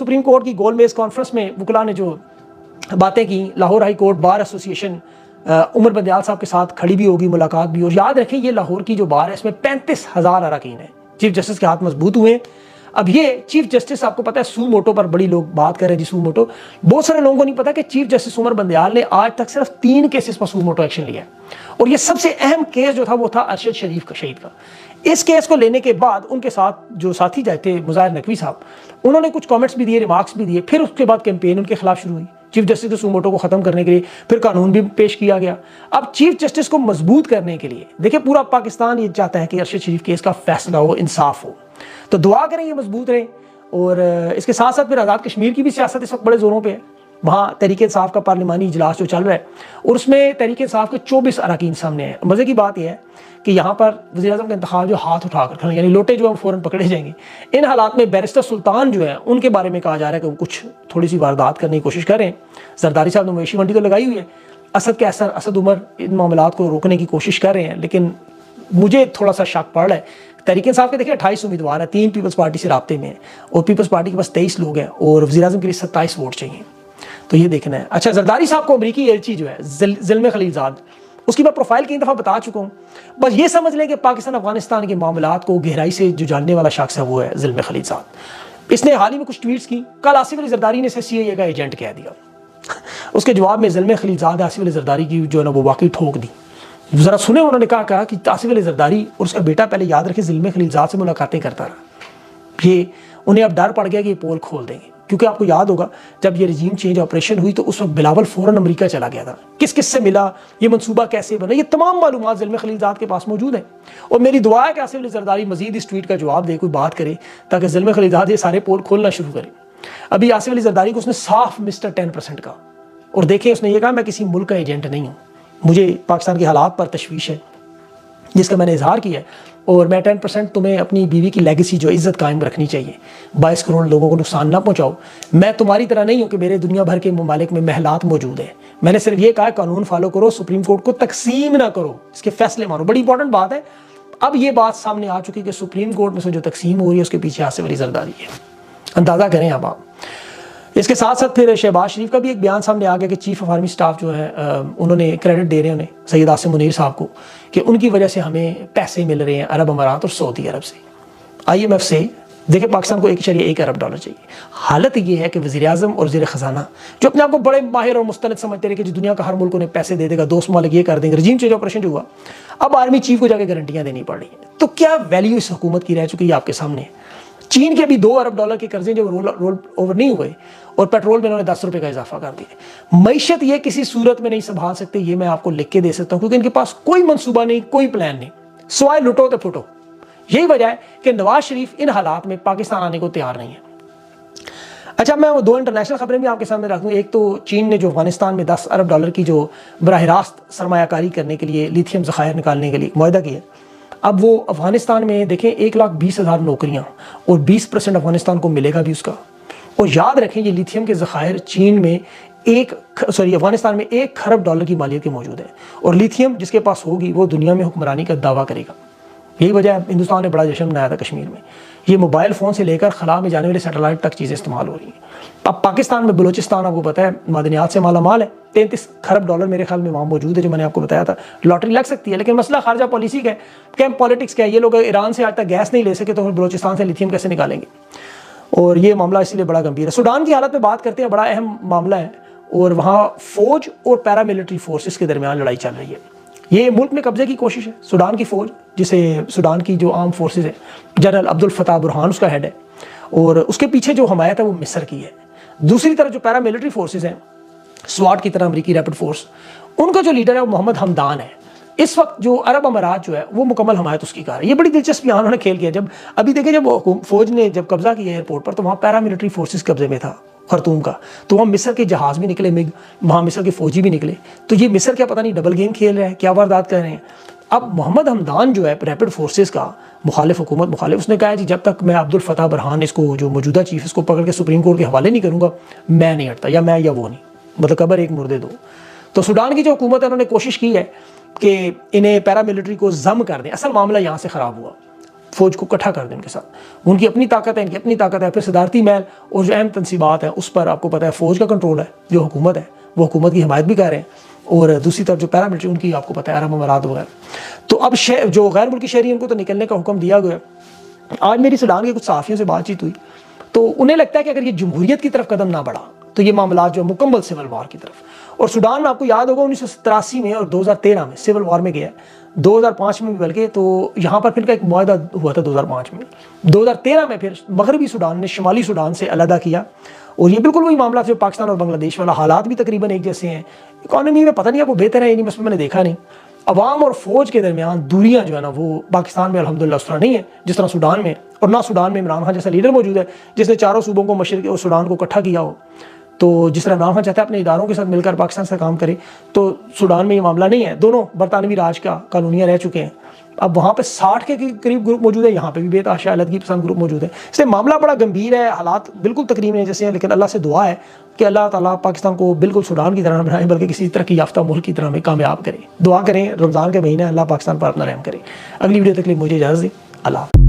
Supreme court की गोल मेज conference में वकला ने जो बातें की, Lahore high court bar association Umar Bandial साहब के साथ खड़ी भी होगी, मुलाकात भी। और याद रखें ये लाहौर की जो बार है इसमें 35,000 अरकान है। चीफ जस्टिस के हाथ मजबूत हुए। अब ये चीफ जस्टिस, आपको पता है सू मोटो पर बड़ी लोग बात कर रहे हैं जी, सू मोटो। बहुत सारे लोगों को नहीं पता कि चीफ जस्टिस उमर बंदयाल ने आज तक सिर्फ 3 केसेस पर सू मोटो एक्शन लिया है। और ये सबसे अहम केस जो था वो था अरशद शरीफ का, शहीद का। इस केस को लेने के बाद उनके साथ जो साथी जाए थे मुज़ाहिर नकवी साहब, उन्होंने कुछ कमेंट्स भी दिए, रिमार्क्स भी दिए। फिर उसके बाद कैंपेन उनके खिलाफ शुरू हुई चीफ जस्टिस के सूमोटो को खत्म करने के लिए। फिर कानून भी पेश किया गया। अब चीफ जस्टिस को मजबूत करने के लिए देखिए पूरा पाकिस्तान ये चाहता है कि अरशद शरीफ केस का फैसला हो, इंसाफ हो। तो दुआ करें ये मजबूत रहे। और इसके साथ साथ फिर आज़ाद कश्मीर की भी सियासत इस वक्त बड़े जोरों पे है। वहाँ तहरीक इंसाफ का पार्लिमानी इजलास जो चल रहा है और उसमें तहरीक इंसाफ के 24 अरकान सामने हैं। मज़े की बात यह है कि यहाँ पर वज़ीर-ए-आज़म का इंतखाब जो हाथ उठा कर खड़े, यानी लोटे जो है फ़ौरन पकड़े जाएंगे। इन हालात में बैरिस्टर सुल्तान जो है उनके बारे में कहा जा रहा है कि वो कुछ थोड़ी सी वारदात करने की कोशिश कर रहे हैं। जरदारी साहब ने मवेशी मंडी तो लगाई हुई है, असद के असर असद उमर इन मामलात को रोकने की कोशिश कर रहे हैं। लेकिन मुझे थोड़ा सा शक पड़ रहा है। तहरीक इंसाफ के देखिए 28 उम्मीदवार हैं, 3 पीपल्स पार्टी से राब्ते में है और पीपल्स पार्टी के पास 23 लोग हैं और वज़ीर-ए-आज़म के लिए 27 वोट चाहिए। तो ये देखना है। अच्छा, जरदारी साहब को अमरीकी एलची जो है ज़िल्मे खलीलज़ाद, उसकी मैं प्रोफाइल कई दफ़ा बता चुका हूँ। बस ये समझ लें कि पाकिस्तान अफगानिस्तान के मामलात को गहराई से जो जानने वाला शख्स है वो है ज़िल्मे खलीलज़ाद। इसने हाल ही में कुछ ट्वीट्स की। कल आसिफ अली जरदारी ने इसे CIA का एजेंट कह दिया। उसके जवाब में ज़िल्मे खलीलज़ाद आसिफ अली जरदारी की जो है ना वो वाकई ठोक दी। ज़रा सुने, उन्होंने कहा कि आसिफ अली जरदारी और उसका बेटा, पहले याद रखे, ज़िल्मे खलीलज़ाद से मुलाकातें करता रहा। ये उन्हें अब डर पड़ गया कि ये पोल खोल देंगे, क्योंकि आपको याद होगा जब ये रजीम चेंज ऑपरेशन हुई तो उस वक्त बिलावल फ़ौरन अमेरिका चला गया था। किस किस से मिला, ये मंसूबा कैसे बना, ये तमाम मालूमात ज़िल्मे खलीलज़ाद के पास मौजूद है। और मेरी दुआ है कि आसिफ अली जरदारी मजीद इस ट्वीट का जवाब दे, कोई बात करे, ताकि ज़िल्मे खलीलज़ाद ये सारे पोल खोलना शुरू करे। अभी आसिफ अली जरदारी को उसने साफ मिस्टर 10% का, और देखें उसने ये कहा मैं किसी मुल्क का एजेंट नहीं हूँ, मुझे पाकिस्तान के हालात पर तशवीश है जिसका मैंने इजहार किया है, और मैं 10% तुम्हें अपनी बीवी की लेगेसी जो इज़्ज़त कायम रखनी चाहिए, 22 करोड़ लोगों को नुकसान ना पहुँचाओ। मैं तुम्हारी तरह नहीं हूँ कि मेरे दुनिया भर के ममालिक में महलात मौजूद है। मैंने सिर्फ ये कहा कानून फॉलो करो, सुप्रीम कोर्ट को तकसीम ना करो, इसके फैसले मानो। बड़ी इंपॉर्टेंट बात है। अब ये बात सामने आ चुकी है कि सुप्रीम कोर्ट में से जो तकसीम हो रही है उसके पीछे आसिफ अली जरदारी है। अंदाज़ा करें अब आप। इसके साथ साथ फिर शहबाज शरीफ का भी एक बयान सामने आ गया कि चीफ ऑफ आर्मी स्टाफ जो है उन्होंने क्रेडिट दे रहे हैं उन्हें, सैयद आसिम मुनीर साहब को, कि उनकी वजह से हमें पैसे मिल रहे हैं अरब अमारात और सऊदी अरब से, IMF से। देखिए पाकिस्तान को 1.1 अरब डॉलर चाहिए। हालत ये है कि वज़ीर-ए-आज़म और वज़ीर ख़ज़ाना जो अपने आप को बड़े माहिर और मुस्तनद समझते रहे कि जो दुनिया का हर मुल्क उन्हें पैसे दे देगा, दोस्त मालिक ये कर देंगे, रजीम चेंज ऑपरेशन जो हुआ, अब आर्मी चीफ को जाकर गारंटियाँ देनी पड़ रही हैं। तो क्या वैल्यू इस हुकूमत की रह चुकी है आपके सामने। चीन के अभी 2 अरब डॉलर के कर्जे जो रोल ओवर नहीं हुए, और पेट्रोल में उन्होंने 10 रुपये का इजाफा कर दिया। मईशत ये किसी सूरत में नहीं संभाल सकते, ये मैं आपको लिख के दे सकता हूँ, क्योंकि इनके पास कोई मंसूबा नहीं, कोई प्लान नहीं, सवाए लुटो तो फुटो। यही वजह है कि नवाज शरीफ इन हालात में पाकिस्तान आने को तैयार नहीं है। अच्छा, मैं वो 2 इंटरनेशनल खबरें भी आपके सामने रख दूँ। एक तो चीन ने जो अफगानिस्तान में 10 अरब डॉलर की जो बराह रास्त सरमायाकारी करने के लिए, लिथियम ज़खायर निकालने के लिए मुआहदा किया। अब वो अफगानिस्तान में देखें 1,20,000 नौकरियां, और 20% अफगानिस्तान को मिलेगा भी उसका। और याद रखें ये लिथियम के ज़खायर चीन में अफगानिस्तान में 1 खरब डॉलर की मालियत के मौजूद है, और लिथियम जिसके पास होगी वो दुनिया में हुक्मरानी का दावा करेगा। यही वजह है हिंदुस्तान ने बड़ा जश्न मनाया था कश्मीर में। ये मोबाइल फ़ोन से लेकर खला में जाने वाले सैटेलाइट तक चीज़ें इस्तेमाल हो रही हैं। अब पाकिस्तान में बलूचिस्तान आपको पता है मादनियात से माला माल है। 33 खरब डॉलर मेरे ख्याल में वहाँ मौजूद है, जो मैंने आपको बताया था। लॉटरी लग सकती है, लेकिन मसला खारजा पॉलिसी का है, क्या पॉलिटिक्स का है। ये लोग ईरान से आज तक गैस नहीं ले सके तो फिर बलूचिस्तान से लिथियम कैसे निकालेंगे। और ये मामला इसलिए बड़ा गंभीर है। सूडान की हालत में बात करते हैं, बड़ा अहम मामला है, और वहाँ फौज और पैरामिलिट्री फोर्सेस के दरमियान लड़ाई चल रही है। ये मुल्क में कब्जे की कोशिश है। सूडान की फ़ौज, जिसे सूडान की जो आर्म फोर्सेस है, जनरल अब्दुल फताह बुरहान उसका हेड है, और उसके पीछे जो हमायत है वो मिस्र की है। दूसरी तरफ जो पैरामिलिट्री फोर्सेस हैं, स्वाट की तरह अमरीकी रैपिड फोर्स, उनका जो लीडर है वो मोहम्मद हमदान है। इस वक्त जो अरब अमारात जो है वो मुकम्मल हमायत उसकी कार है। ये बड़ी दिलचस्प यहाँ उन्होंने खेल किया। जब अभी देखें, जब फौज ने जब कब्जा किया एयरपोर्ट पर, तो वहाँ पैरामिलिट्री फोर्सेस कब्जे में था खरतूम का, तो वहाँ मिस्र के जहाज़ भी निकले, मिग, वहाँ मिस्र के फौजी भी निकले। तो ये मिस्र क्या पता नहीं डबल गेम खेल रहे हैं, क्या वारदात कर रहे हैं। अब मोहम्मद हमदान जो है रैपिड फोर्सेस का मुखालिफ, हुकूमत मुखालिफ, उसने कहा है कि जब तक मैं अब्दुल फताह बुरहान इसको जो मौजूदा चीफ इसको पकड़ के सुप्रीम कोर्ट के हवाले नहीं करूँगा, मैं नहीं हटता, या मैं या वो नहीं, मतलब कबर एक मुर्दे दो। तो सूडान की जो हुकूमत है उन्होंने कोशिश की है कि इन्हें पैरामिलिट्री को जम कर दें। असल मामला यहाँ से ख़राब हुआ। فوج کو اکٹھا کر دیں ان کے ساتھ. ان کی اپنی طاقت ہے, ان کی اپنی طاقت ہے. پھر صدارتی محل اور جو اہم تنصیبات ہیں اس پر آپ کو پتہ ہے فوج کا کنٹرول ہے, جو حکومت ہے وہ حکومت کی حمایت بھی کر رہے ہیں, اور دوسری طرف جو پیراملٹری ان کی آپ کو پتہ ہے عرب امارات وغیرہ. تو اب جو غیر ملکی شہری ان کو تو نکلنے کا حکم دیا گیا. آج میری سوڈان کے کچھ صحافیوں سے بات چیت ہوئی تو انہیں لگتا ہے کہ اگر یہ جمہوریت کی طرف قدم نہ بڑھا تو یہ معاملات جو مکمل سول وار کی طرف. اور سوڈان میں آپ کو یاد ہوگا 1987 میں اور 2013 میں سول وار میں گیا ہے, 2005 میں بھی بلکہ, تو یہاں پر پھر کا ایک معاہدہ ہوا تھا 2005 میں. 2013 میں پھر مغربی سوڈان نے شمالی سوڈان سے علیحدہ کیا, اور یہ بالکل وہی معاملات جو پاکستان اور بنگلہ دیش والا, حالات بھی تقریباً ایک جیسے ہیں. اکانومی میں پتہ نہیں آپ وہ بہتر ہے یا نہیں, بس میں نے دیکھا نہیں. عوام اور فوج کے درمیان دوریاں جو ہے نا وہ پاکستان میں الحمدللہ اس طرح نہیں ہے جس طرح سوڈان میں, اور نہ سوڈان میں عمران خان جیسا لیڈر موجود ہے جس نے چاروں صوبوں کو مشرقی اور سوڈان کو اکٹھا کیا ہو. تو جس طرح عمران خان چاہتا ہے اپنے اداروں کے ساتھ مل کر پاکستان سے کام کرے, تو سوڈان میں یہ معاملہ نہیں ہے. دونوں برطانوی راج کا کالونیاں رہ چکے ہیں. اب وہاں پہ 60 کے قریب گروپ موجود ہے, یہاں پہ بھی بے تحاشا علیحدگی پسند گروپ موجود ہے. اس لیے معاملہ بڑا گمبھیر ہے, حالات بالکل تقریباً ہیں جیسے ہیں, لیکن اللہ سے دعا ہے کہ اللہ تعالیٰ پاکستان کو بالکل سوڈان کی طرح نہ بنائے بلکہ کسی ترقی یافتہ ملک کی طرح میں کامیاب کرے. دعا کریں, رمضان کے مہینے اللہ پاکستان پر اپنا رحم کرے. اگلی ویڈیو تک کے لیے مجھے اجازت دیں. اللہ